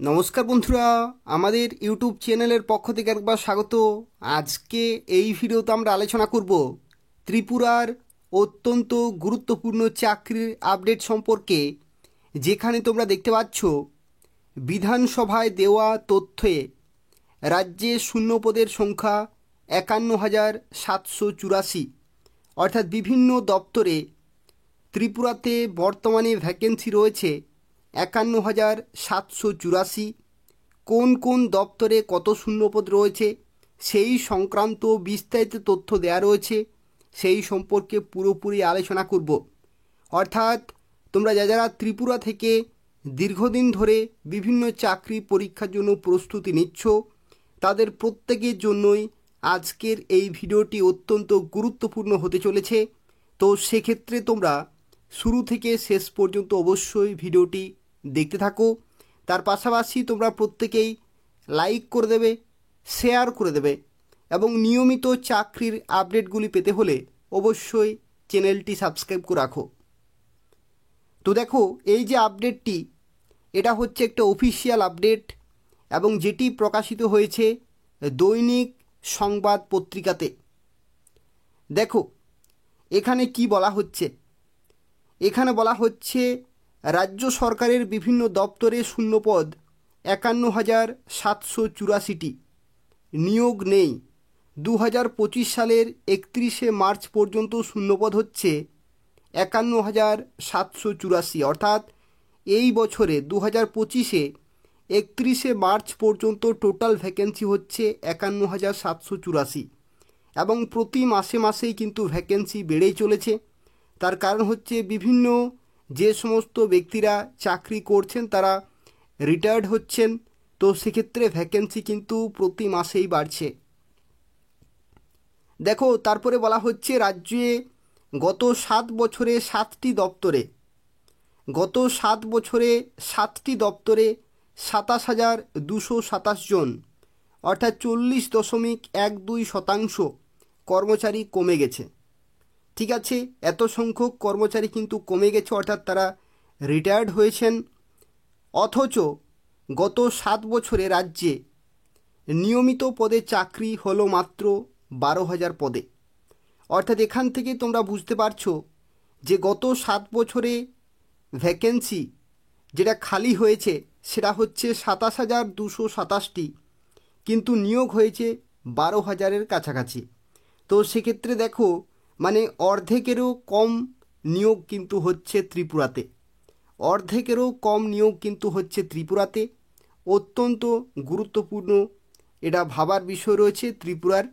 নমস্কার বন্ধুরা, আমাদের ইউটিউব চ্যানেলের পক্ষ থেকে একবার স্বাগত। আজকে এই ভিডিওতে আমরা আলোচনা করব ত্রিপুরার অত্যন্ত গুরুত্বপূর্ণ চাকরির আপডেট সম্পর্কে। যেখানে তোমরা দেখতে পাচ্ছ বিধানসভায় দেওয়া তথ্যে রাজ্যে শূন্যপদের সংখ্যা 51,784, অর্থাৎ বিভিন্ন দপ্তরে ত্রিপুরাতে বর্তমানে ভ্যাকেন্সি রয়েছে 51,784। কোন কোন দপ্তরে কত শূন্যপদ রয়েছে সেই সংক্রান্ত বিস্তারিত তথ্য দেওয়া রয়েছে, সেই সম্পর্কে পুরোপুরি আলোচনা করব। অর্থাৎ তোমরা যারা ত্রিপুরা থেকে দীর্ঘদিন ধরে বিভিন্ন চাকরি পরীক্ষার জন্য প্রস্তুতি নিচ্ছ, তাদের প্রত্যেকের জন্যই আজকের এই ভিডিওটি অত্যন্ত গুরুত্বপূর্ণ হতে চলেছে। তো সেক্ষেত্রে তোমরা শুরু থেকে শেষ পর্যন্ত অবশ্যই ভিডিওটি দেখতে থাকো। তার পাশাপাশি তোমরা প্রত্যেকেই লাইক করে দেবে, শেয়ার করে দেবে এবং নিয়মিত চাকরির আপডেটগুলি পেতে হলে অবশ্যই চ্যানেলটি সাবস্ক্রাইব করে রাখো। তো দেখো, এই যে আপডেটটি, এটা হচ্ছে একটা অফিসিয়াল আপডেট এবং যেটি প্রকাশিত হয়েছে দৈনিক সংবাদ পত্রিকাতে। দেখো এখানে কি বলা হচ্ছে। এখানে বলা হচ্ছে রাজ্য সরকারের বিভিন্ন দপ্তরে শূন্যপদ 51,784টি, নিয়োগ নেই। 2025 সালের 31শে মার্চ পর্যন্ত শূন্যপদ হচ্ছে 51,784, অর্থাৎ এই বছরে 2025-এ 31শে মার্চ পর্যন্ত টোটাল ভ্যাকেন্সি হচ্ছে 51,784 এবং প্রতি মাসে মাসেই কিন্তু ভ্যাকেন্সি বেড়েই চলেছে। তার কারণ হচ্ছে বিভিন্ন যে সমস্ত ব্যক্তিরা চাকরি করছেন তারা রিটায়ার্ড হচ্ছেন, তো সেক্ষেত্রে ভ্যাকেন্সি কিন্তু প্রতি মাসেই বাড়ছে। দেখো তারপরে বলা হচ্ছে রাজ্যে গত 7 বছরে 7টি দপ্তরে, গত 7 বছরে 7টি দপ্তরে 27,227 জন, অর্থাৎ 40.12% কর্মচারী কমে গেছে। ঠিক আছে, এত সংখ্যক কর্মচারী কিন্তু কমে গেছে, অর্থাৎ তারা রিটায়ার্ড হয়েছেন। অথচ গত 7 বছরে রাজ্যে নিয়মিত পদে চাকরি হলো মাত্র 12,000 পদে। অর্থাৎ এখান থেকে তোমরা বুঝতে পারছো যে গত 7 বছরে ভ্যাকেন্সি যেটা খালি হয়েছে সেটা হচ্ছে 27,227টি, কিন্তু নিয়োগ হয়েছে 12,000-এর কাছাকাছি। তো সেক্ষেত্রে দেখো, মানে অর্ধেকেরও কম নিয়োগ কিন্তু হচ্ছে ত্রিপুরাতে, অর্ধেকেরও কম নিয়োগ কিন্তু হচ্ছে ত্রিপুরাতে। অত্যন্ত গুরুত্বপূর্ণ, এটা ভাবার বিষয় রয়েছে ত্রিপুরার।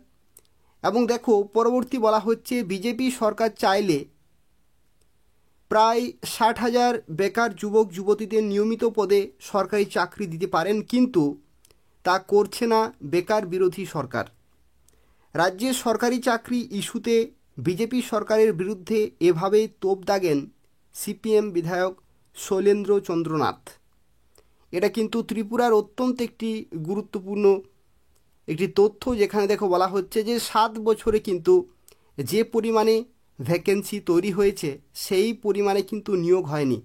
এবং দেখো পরবর্তী বলা হচ্ছে বিজেপি সরকার চাইলে প্রায় 60,000 বেকার যুবক যুবতীদের নিয়মিত পদে সরকারি চাকরি দিতে পারেন, কিন্তু তা করছে না বেকার বিরোধী সরকার। রাজ্যের সরকারি চাকরি ইস্যুতে বিজেপি সরকারের বিরুদ্ধে এভাবেই তোপ দাগেন সিপিএম বিধায়ক শৈলেন্দ্র চন্দ্রনাথ। এটা কিন্তু ত্রিপুরার অত্যন্ত একটি গুরুত্বপূর্ণ একটি তথ্য, যেখানে দেখো বলা হচ্ছে যে 7 বছরে কিন্তু যে পরিমাণে ভ্যাকেন্সি তৈরি হয়েছে সেই পরিমাণে কিন্তু নিয়োগ হয়নি,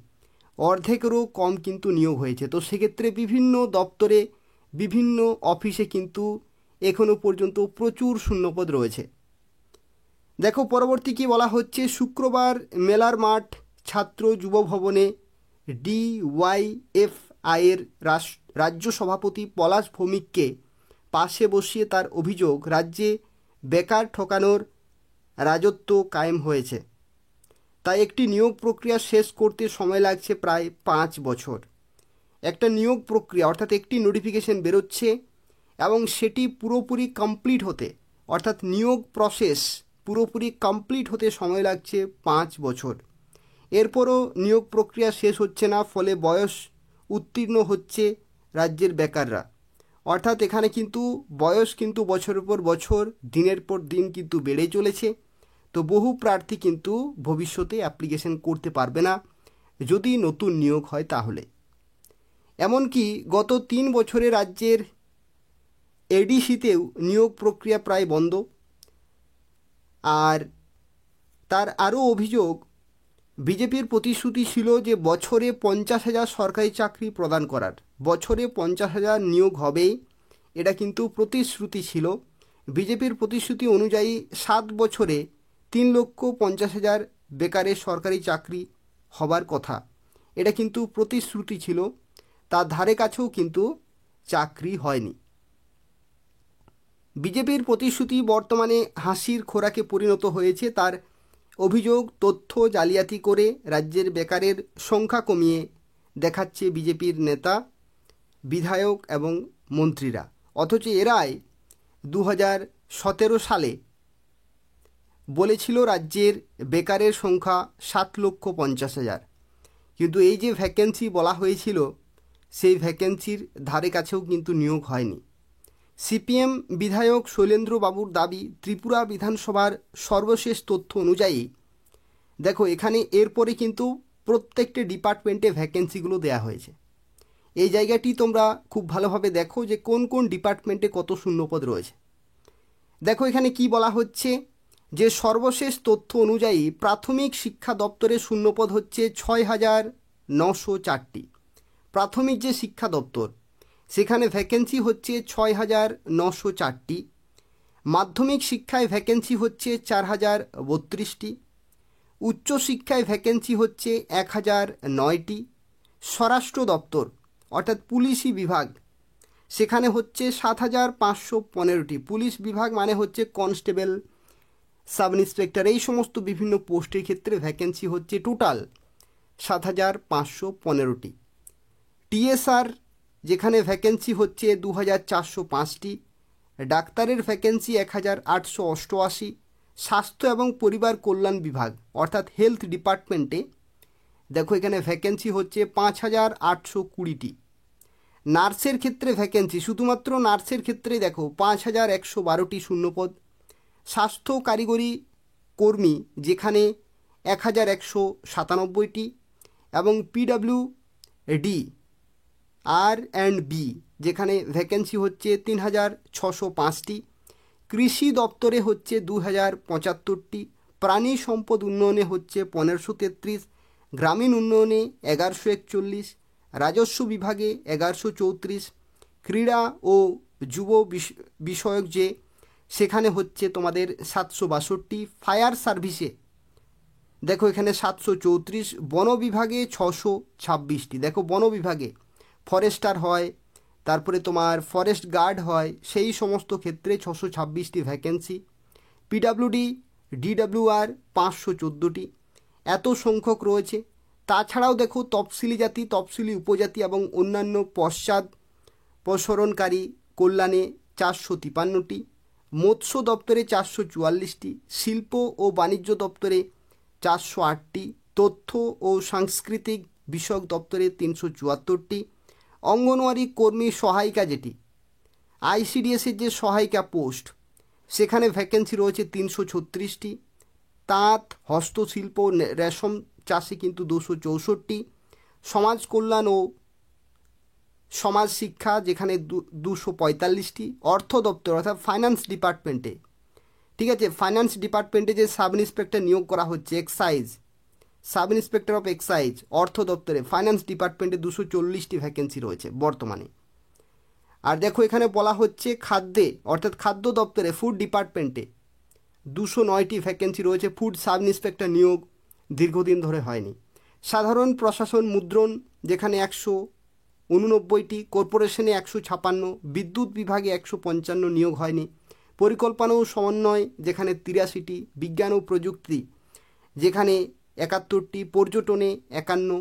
অর্ধেকেরও কম কিন্তু নিয়োগ হয়েছে। তো সেক্ষেত্রে বিভিন্ন দপ্তরে বিভিন্ন অফিসে কিন্তু এখনও পর্যন্ত প্রচুর শূন্যপদ রয়েছে। দেখো পরবর্তী কি বলা হচ্ছে, শুক্রবার মেলার মাঠ ছাত্র যুব ভবনে ডিওয়াইএফআইয়ের রাজ্য সভাপতি পলাশ ভৌমিককে পাশে বসিয়ে তার অভিযোগ রাজ্যে বেকার ঠকানোর রাজত্ব কায়েম হয়েছে, তাই একটি নিয়োগ প্রক্রিয়া শেষ করতে সময় লাগছে প্রায় 5 বছর। একটা নিয়োগ প্রক্রিয়া অর্থাৎ একটি নোটিফিকেশন বেরোচ্ছে এবং সেটি পুরোপুরি কমপ্লিট হতে, অর্থাৎ নিয়োগ প্রসেস পুরোপুরি কমপ্লিট হতে সময় লাগছে 5 বছর। এরপরও নিয়োগ প্রক্রিয়া শেষ হচ্ছে না, ফলে বয়স উত্তীর্ণ হচ্ছে রাজ্যের বেকাররা। অর্থাৎ এখানে কিন্তু বয়স কিন্তু বছরের পর বছর, দিনের পর দিন কিন্তু বেড়েই চলেছে। তো বহু প্রার্থী কিন্তু ভবিষ্যতে অ্যাপ্লিকেশন করতে পারবে না যদি নতুন নিয়োগ হয় তাহলে। এমনকি গত 3 বছরে রাজ্যের এডিসিতেও নিয়োগ প্রক্রিয়া প্রায় বন্ধ। আর তার আরও অভিযোগ, বিজেপির প্রতিশ্রুতি ছিল যে বছরে 50,000 সরকারি চাকরি প্রদান করার, বছরে 50,000 নিয়োগ হবেই, এটা কিন্তু প্রতিশ্রুতি ছিল। বিজেপির প্রতিশ্রুতি অনুযায়ী 7 বছরে 3,50,000 বেকারের সরকারি চাকরি হবার কথা, এটা কিন্তু প্রতিশ্রুতি ছিল। তার ধারে কাছেও কিন্তু চাকরি হয়নি। বিজেপির প্রতিশ্রুতি বর্তমানে হাসির খোরাকে পরিণত হয়েছে। তার অভিযোগ, তথ্য জালিয়াতি করে রাজ্যের বেকারের সংখ্যা কমিয়ে দেখাচ্ছে বিজেপির নেতা, বিধায়ক এবং মন্ত্রীরা। অথচ এরাই 2017 সালে বলেছিল রাজ্যের বেকারের সংখ্যা 7,50,000, কিন্তু এই যে ভ্যাকেন্সি বলা হয়েছিল সেই ভ্যাকেন্সির ধারে কাছেও কিন্তু নিয়োগ হয়নি। সিপিএম বিধায়ক শৈলেন্দ্র বাবুর দাবি, ত্রিপুরা বিধানসভার সর্বশেষ তথ্য অনুযায়ী দেখো এখানে এরপরে কিন্তু প্রত্যেকটা ডিপার্টমেন্টে ভ্যাকেন্সিগুলো দেয়া হয়েছে। এই জায়গাটি তোমরা খুব ভালোভাবে দেখো যে কোন কোন ডিপার্টমেন্টে কত শূন্যপদ রয়েছে। দেখো এখানে কি বলা হচ্ছে যে সর্বশেষ তথ্য অনুযায়ী প্রাথমিক শিক্ষা দপ্তরে শূন্যপদ হচ্ছে 6,904টি। প্রাথমিক যে শিক্ষা দপ্তর সেখানে ভ্যাকেন্সি হচ্ছে 6,904টি। মাধ্যমিক শিক্ষায় ভ্যাকেন্সি হচ্ছে 4,032টি। উচ্চশিক্ষায় ভ্যাকেন্সি হচ্ছে 1,009টি। স্বরাষ্ট্র দপ্তর অর্থাৎ পুলিশি বিভাগ সেখানে হচ্ছে 7,515টি। পুলিশ বিভাগ মানে হচ্ছে কনস্টেবল, সাব ইন্সপেক্টর, এই সমস্ত বিভিন্ন পোস্টের ক্ষেত্রে ভ্যাকেন্সি হচ্ছে টোটাল 7,515টি। টিএসআর যেখানে ভ্যাকেন্সি হচ্ছে 2,405টি। ডাক্তারের ভ্যাকেন্সি 1,888। স্বাস্থ্য এবং পরিবার কল্যাণ বিভাগ অর্থাৎ হেলথ ডিপার্টমেন্টে দেখো এখানে ভ্যাকেন্সি হচ্ছে 5,820টি। নার্সের ক্ষেত্রে ভ্যাকেন্সি, শুধুমাত্র নার্সের ক্ষেত্রে দেখো 5,112টি শূন্যপদ। স্বাস্থ্য কারিগরি কর্মী যেখানে 1,197টি এবং পিডব্লিউডি R&B যেখানে ভ্যাকেন্সি হচ্ছে 3,605টি। কৃষি দপ্তরে হচ্ছে 2,075টি। প্রাণী সম্পদ উন্নয়নে হচ্ছে 1,533, গ্রামীণ উন্নয়নে 1,141, রাজস্ব বিভাগে 1,134, ক্রীড়া ও যুব বিষয়ক যে সেখানে হচ্ছে তোমাদের 762, ফায়ার সার্ভিসে দেখো এখানে 734, বন বিভাগে 626টি। দেখো বন বিভাগে ফরেস্টার হয়, তারপরে তোমার ফরেস্ট গার্ড হয়, সেই সমস্ত ক্ষেত্রে 626টি ভ্যাকেন্সি। PWD DWR 514টি। এত সংখ্যক রয়েছে। তাছাড়াও দেখো তফসিলি জাতি, তফসিলি উপজাতি এবং অন্যান্য পশ্চাদপসরণকারী কল্যাণে 453টি। মৎস্য দপ্তরে 444টি। শিল্প ও বাণিজ্য দপ্তরে 408টি। তথ্য ও সাংস্কৃতিক বিষয়ক দপ্তরে 374টি। অঙ্গনওয়াড়ি কর্মী সহায়িকা যেটি ICDSের যে সহায়িকা পোস্ট সেখানে ভ্যাকেন্সি রয়েছে 336টি। তাঁত, হস্তশিল্প, রেশম চাষে কিন্তু 264টি। সমাজ কল্যাণ ও সমাজ শিক্ষা যেখানে 245টি। অর্থ দপ্তর অর্থাৎ ফাইন্যান্স ডিপার্টমেন্টে, ঠিক আছে, ফাইন্যান্স ডিপার্টমেন্টে যে সাব ইন্সপেক্টর নিয়োগ করা হচ্ছে, excise, sub inspector of excise, অর্থ দপ্তরে ফাইন্যান্স ডিপার্টমেন্টে 240টি ভ্যাকেন্সি রয়েছে বর্তমানে। আর দেখো এখানে বলা হচ্ছে খাদ্যে অর্থাৎ খাদ্য দপ্তরে ফুড ডিপার্টমেন্টে 209টি ভ্যাকেন্সি রয়েছে। ফুড সাব ইন্সপেক্টর নিয়োগ দীর্ঘদিন ধরে হয়নি। সাধারণ প্রশাসন মুদ্রণ যেখানে 189টি, কর্পোরেশনে 156, বিদ্যুৎ বিভাগে 155 নিয়োগ হয়নি। পরিকল্পনা ও সমন্বয় যেখানে 83টি, বিজ্ঞান ও প্রযুক্তি যেখানে 71টি, পর্যটনে 51,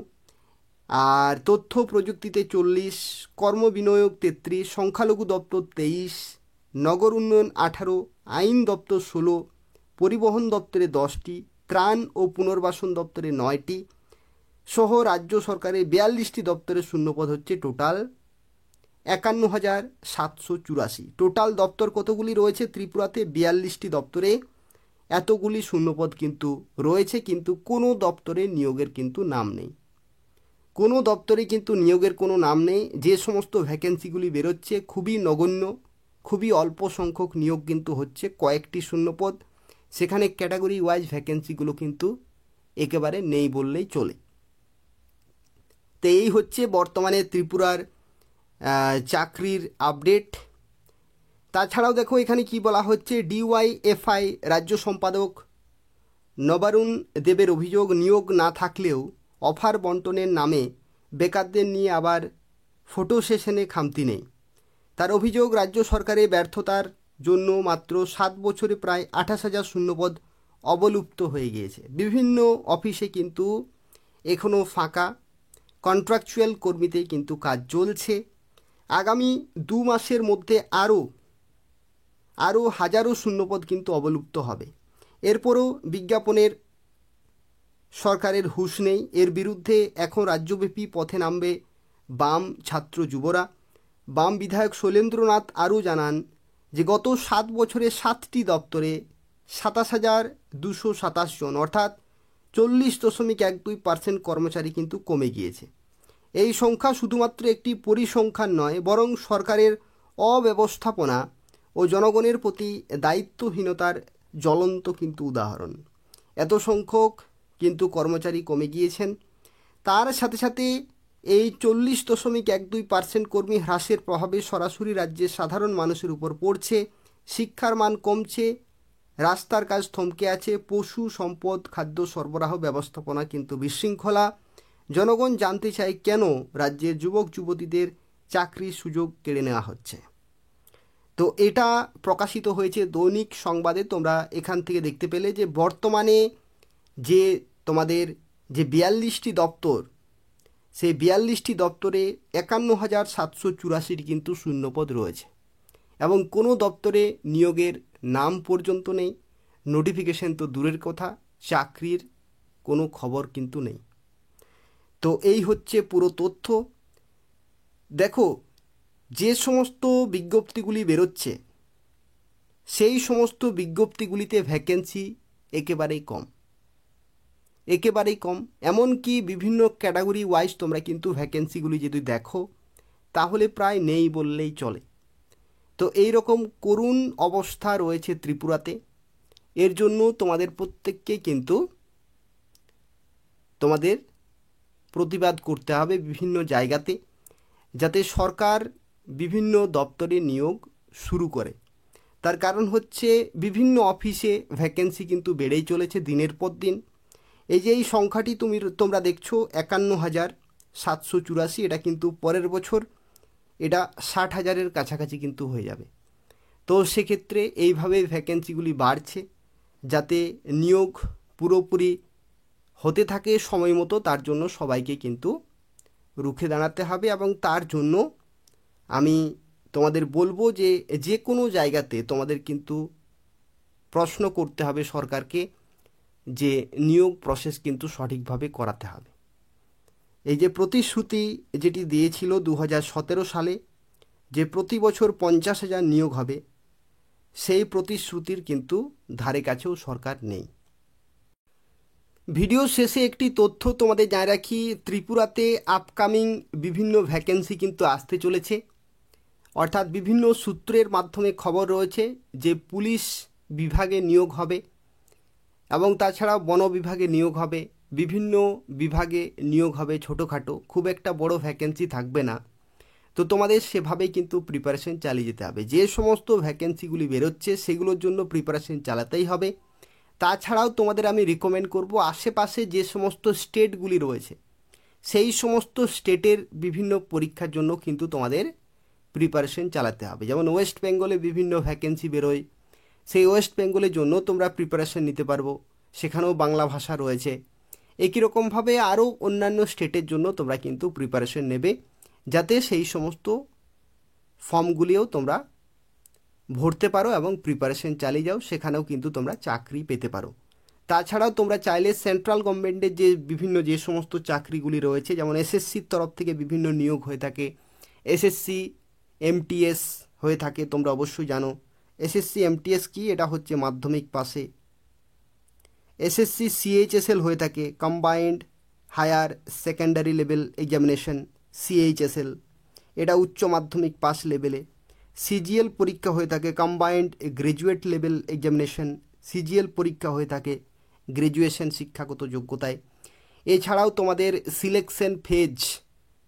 আর তথ্য প্রযুক্তিতে 40, কর্ম বিনিয়োগ 33, সংখ্যালঘু দপ্তর 23, নগর উন্নয়ন 18, আইন দপ্তর 16, পরিবহন দপ্তরে 10টি, ত্রাণ ও পুনর্বাসন দপ্তরে 9টি সহ রাজ্য সরকারের 42টি দপ্তরে শূন্যপদ হচ্ছে টোটাল 51,784। টোটাল দপ্তর কতগুলি রয়েছে ত্রিপুরাতে? 42টি দপ্তরে এতগুলি শূন্যপদ কিন্তু রয়েছে, কিন্তু কোনো দপ্তরে নিয়োগের কিন্তু নাম নেই। কোনো দপ্তরে কিন্তু নিয়োগের কোনো নাম নেই। যে সমস্ত ভ্যাকেন্সিগুলি বেরোচ্ছে খুবই নগণ্য, খুবই অল্প সংখ্যক নিয়োগ কিন্তু হচ্ছে, কয়েকটি শূন্যপদ। সেখানে ক্যাটাগরি ওয়াইজ ভ্যাকেন্সিগুলো কিন্তু একেবারে নেই বললেই চলে। তো এই হচ্ছে বর্তমানে ত্রিপুরার চাকরির আপডেট। তাছাড়াও দেখো এখানে কি বলা হচ্ছে, ডিওয়াইএফআই রাজ্য সম্পাদক নবারুণ দেবের অভিযোগ, নিয়োগ না থাকলেও অফার বন্টনের নামে বেকারদের নিয়ে আবার ফটো সেশনে খামতি নেই। তার অভিযোগ, রাজ্য সরকারের ব্যর্থতার জন্য মাত্র 7 বছরে প্রায় 28,000 শূন্যপদ অবলুপ্ত হয়ে গিয়েছে। বিভিন্ন অফিসে কিন্তু এখনও ফাঁকা, কন্ট্রাকচুয়াল কর্মীতে কিন্তু কাজ চলছে। আগামী 2 মাসের মধ্যে আরও হাজারো শূন্যপদ কিন্তু অবলুপ্ত হবে। এরপরও বিজ্ঞাপনের সরকারের হুঁশ নেই। এর বিরুদ্ধে এখন রাজ্যব্যাপী পথে নামবে বাম ছাত্র যুবরা। বাম বিধায়ক শৈলেন্দ্রনাথ আরও জানান যে গত 7 বছরে 7টি দপ্তরে 27,227 জন অর্থাৎ 40.12% কর্মচারী কিন্তু কমে গিয়েছে। এই সংখ্যা শুধুমাত্র একটি পরিসংখ্যান নয়, বরং সরকারের অব্যবস্থাপনা ও জনগণের প্রতি দায়িত্বহীনতার জ্বলন্ত কিন্তু উদাহরণ। এত সংখ্যক কিন্তু কর্মচারী কমে গিয়েছেন। তার সাথে সাথে এই 40.12% কর্মী হ্রাসের প্রভাবে সরাসরি রাজ্যের সাধারণ মানুষের উপর পড়ছে। শিক্ষার মান কমছে, রাস্তার কাজ থমকে আছে, পশু সম্পদ খাদ্য সরবরাহ ব্যবস্থাপনা কিন্তু বিশৃঙ্খলা। জনগণ জানতে চায় কেন রাজ্যের যুবক যুবতীদের চাকরির সুযোগ কেড়ে নেওয়া হচ্ছে। তো এটা প্রকাশিত হয়েছে দৈনিক সংবাদে। তোমরা এখান থেকে দেখতে পেলে যে বর্তমানে যে তোমাদের যে 42টি দপ্তর, সেই 42টি দপ্তরে 51,784টি কিন্তু শূন্যপদ রয়েছে এবং কোনো দপ্তরে নিয়োগের নাম পর্যন্ত নেই। নোটিফিকেশন তো দূরের কথা, চাকরির কোনো খবর কিন্তু নেই। তো এই হচ্ছে পুরো তথ্য। দেখো, যে সমস্ত বিজ্ঞপ্তিগুলি বেরোচ্ছে সেই সমস্ত বিজ্ঞপ্তিগুলিতে ভ্যাকেন্সি একেবারেই কম। এমনকি বিভিন্ন ক্যাটাগরি ওয়াইজ তোমরা কিন্তু ভ্যাকেন্সিগুলি যদি দেখো তাহলে প্রায় নেই বললেই চলে। তো এই রকম করুণ অবস্থা রয়েছে ত্রিপুরাতে। এর জন্য তোমাদের প্রত্যেককে কিন্তু তোমাদের প্রতিবাদ করতে হবে বিভিন্ন জায়গাতে, যাতে সরকার বিভিন্ন দপ্তরে নিয়োগ শুরু করে। তার কারণ হচ্ছে বিভিন্ন অফিসে ভ্যাকেন্সি কিন্তু বেড়েই চলেছে দিনের পর দিন। এই যে এই সংখ্যাটি তোমরা দেখছো 51,784, এটা কিন্তু পরের বছর এটা 60,000-এর কাছাকাছি কিন্তু হয়ে যাবে। তো সেক্ষেত্রে এইভাবে ভ্যাকেন্সিগুলি বাড়ছে যাতে নিয়োগ পুরোপুরি হতে থাকে সময় মতো। তার জন্য সবাইকে কিন্তু রুখে দাঁড়াতে হবে এবং তার জন্য আমি তোমাদের বলবো যে যে কোনো জায়গাতে তোমাদের কিন্তু প্রশ্ন করতে হবে সরকারকে যে নিয়োগ প্রসেস কিন্তু সঠিকভাবে করাতে হবে। এই যে প্রতিশ্রুতি যেটি দিয়েছিল 2017 সালে যে প্রতি বছর 50,000 নিয়োগ হবে, সেই প্রতিশ্রুতির কিন্তু ধারে কাছেও সরকার নেই। ভিডিও শেষে একটি তথ্য তোমাদের জানিয়ে রাখি, ত্রিপুরাতে আপকামিং বিভিন্ন ভ্যাকেন্সি কিন্তু আসতে চলেছে। অর্থাৎ বিভিন্ন সূত্রের মাধ্যমে খবর রয়েছে যে পুলিশ বিভাগে নিয়োগ হবে এবং তাছাড়া বন বিভাগে নিয়োগ হবে, বিভিন্ন বিভাগে নিয়োগ হবে ছোটোখাটো, খুব একটা বড় ভ্যাকেন্সি থাকবে না। তো তোমাদের সেভাবেই কিন্তু প্রিপারেশন চালিয়ে যেতে হবে। যে সমস্ত ভ্যাকেন্সিগুলি বেরোচ্ছে সেগুলোর জন্য প্রিপারেশন চালাতেই হবে। তাছাড়াও তোমাদের আমি রিকমেন্ড করব আশেপাশে যে সমস্ত স্টেটগুলি রয়েছে সেই সমস্ত স্টেটের বিভিন্ন পরীক্ষার জন্য কিন্তু তোমাদের প্রিপারেশন চালাতে হবে। যেমন ওয়েস্ট বেঙ্গলে বিভিন্ন ভ্যাকেন্সি বেরোয়, সেই ওয়েস্ট বেঙ্গলের জন্য তোমরা প্রিপারেশন নিতে পারবো, সেখানেও বাংলা ভাষা রয়েছে। একই রকমভাবে আরও অন্যান্য স্টেটের জন্য তোমরা কিন্তু প্রিপারেশন নেবে যাতে সেই সমস্ত ফর্মগুলিও তোমরা ভরতে পারো এবং প্রিপারেশন চালিয়ে যাও, সেখানেও কিন্তু তোমরা চাকরি পেতে পারো। তাছাড়াও তোমরা চাইলে সেন্ট্রাল গভর্নমেন্টের যে সমস্ত চাকরিগুলি রয়েছে, যেমন এসএসসির তরফ থেকে বিভিন্ন নিয়োগ হয়ে থাকে, এসএসসি এমটিএস হয়ে থাকে, তোমরা অবশ্যই জানো এসএসসি এমটিএস কি, এটা হচ্ছে মাধ্যমিক পাশে। এসএসসি সিএইচএসএল হয়ে থাকে, combined higher secondary level examination, CHSL, এটা উচ্চ মাধ্যমিক পাস লেভেলে। সিজিএল পরীক্ষা হয়ে থাকে, combined graduate level examination, CGL পরীক্ষা হয়ে থাকে গ্র্যাজুয়েশন শিক্ষাগত যোগ্যতায়। এছাড়াও তোমাদের সিলেকশন ফেজ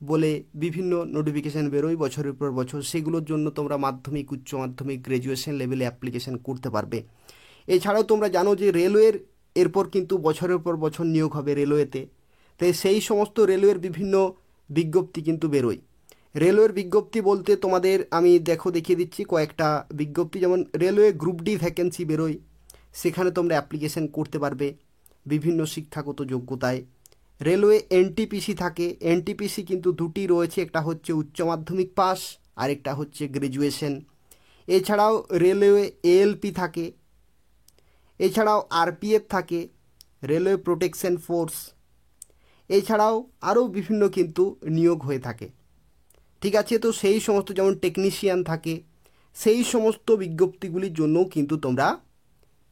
বলে বিভিন্ন নোটিফিকেশান বেরোয় বছরের পর বছর, সেগুলোর জন্য তোমরা মাধ্যমিক, উচ্চ মাধ্যমিক, গ্র্যাজুয়েশন লেভেলে অ্যাপ্লিকেশান করতে পারবে। এছাড়াও তোমরা জানো যে রেলওয়ের এরপর কিন্তু বছরের পর বছর নিয়োগ হবে রেলওয়েতে, তাই সেই সমস্ত রেলওয়ের বিভিন্ন বিজ্ঞপ্তি কিন্তু বেরোয়। রেলওয়ের বিজ্ঞপ্তি বলতে তোমাদের আমি দেখিয়ে দিচ্ছি কয়েকটা বিজ্ঞপ্তি, যেমন রেলওয়ে গ্রুপ ডি ভ্যাকেন্সি বেরোয়, সেখানে তোমরা অ্যাপ্লিকেশান করতে পারবে বিভিন্ন শিক্ষাগত যোগ্যতায়। রেলওয়ে এনটিপিসি থাকে, এনটিপিসি কিন্তু দুটি রয়েছে, একটা হচ্ছে উচ্চ মাধ্যমিক পাস আর একটা হচ্ছে গ্র্যাজুয়েশন। এছাড়াও রেলওয়ে এএলপি থাকে, এছাড়াও আরপিএফ থাকে, রেলওয়ে প্রোটেকশন ফোর্স, এছাড়াও আরও বিভিন্ন কিন্তু নিয়োগ হয়ে থাকে। ঠিক আছে, তো সেই সমস্ত যেমন টেকনিশিয়ান থাকে, সেই সমস্ত বিজ্ঞপ্তিগুলির জন্যও কিন্তু তোমরা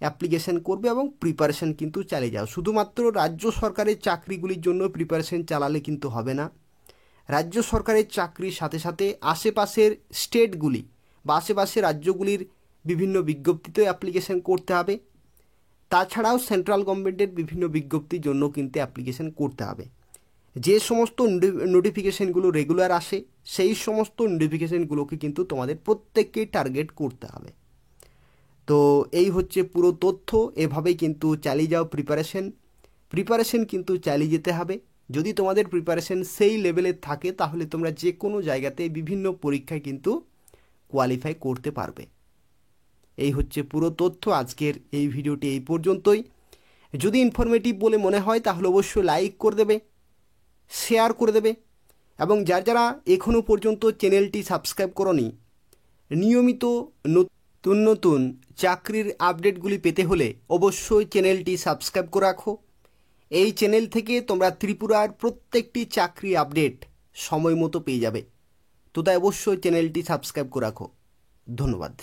অ্যাপ্লিকেশান করবে এবং প্রিপারেশান কিন্তু চালিয়ে যাও। শুধুমাত্র রাজ্য সরকারের চাকরিগুলির জন্য প্রিপারেশান চালালে কিন্তু হবে না। রাজ্য সরকারের চাকরির সাথে সাথে আশেপাশের স্টেটগুলি বা আশেপাশের রাজ্যগুলির বিভিন্ন বিজ্ঞপ্তিতেও অ্যাপ্লিকেশান করতে হবে। তাছাড়াও সেন্ট্রাল গভর্নমেন্টের বিভিন্ন বিজ্ঞপ্তির জন্য কিন্তু অ্যাপ্লিকেশান করতে হবে। যে সমস্ত নোটিফিকেশানগুলো রেগুলার আসে সেই সমস্ত নোটিফিকেশানগুলোকে কিন্তু তোমাদের প্রত্যেককেই টার্গেট করতে হবে। তো এই হচ্ছে পুরো তথ্য, এভাবেই কিন্তু চালিয়ে যাও প্রিপারেশন কিন্তু চালিয়ে যেতে হবে। যদি তোমাদের প্রিপারেশন সেই লেভেলের থাকে তাহলে তোমরা যে কোনো জায়গাতে বিভিন্ন পরীক্ষায় কিন্তু কোয়ালিফাই করতে পারবে। এই হচ্ছে পুরো তথ্য। আজকের এই ভিডিওটি এই পর্যন্তই। যদি ইনফরমেটিভ বলে মনে হয় তাহলে অবশ্যই লাইক করে দেবে, শেয়ার করে দেবে, এবং যারা এখনও পর্যন্ত চ্যানেলটি সাবস্ক্রাইব করোনি, নিয়মিত নতুন চাকরির আপডেটগুলি পেতে হলে অবশ্যই চ্যানেলটি সাবস্ক্রাইব করে রাখো। এই চ্যানেল থেকে তোমরা ত্রিপুরার প্রত্যেকটি চাকরি আপডেট সময় মতো পেয়ে যাবে। তো তাই অবশ্যই চ্যানেলটি সাবস্ক্রাইব করে রাখো। ধন্যবাদ।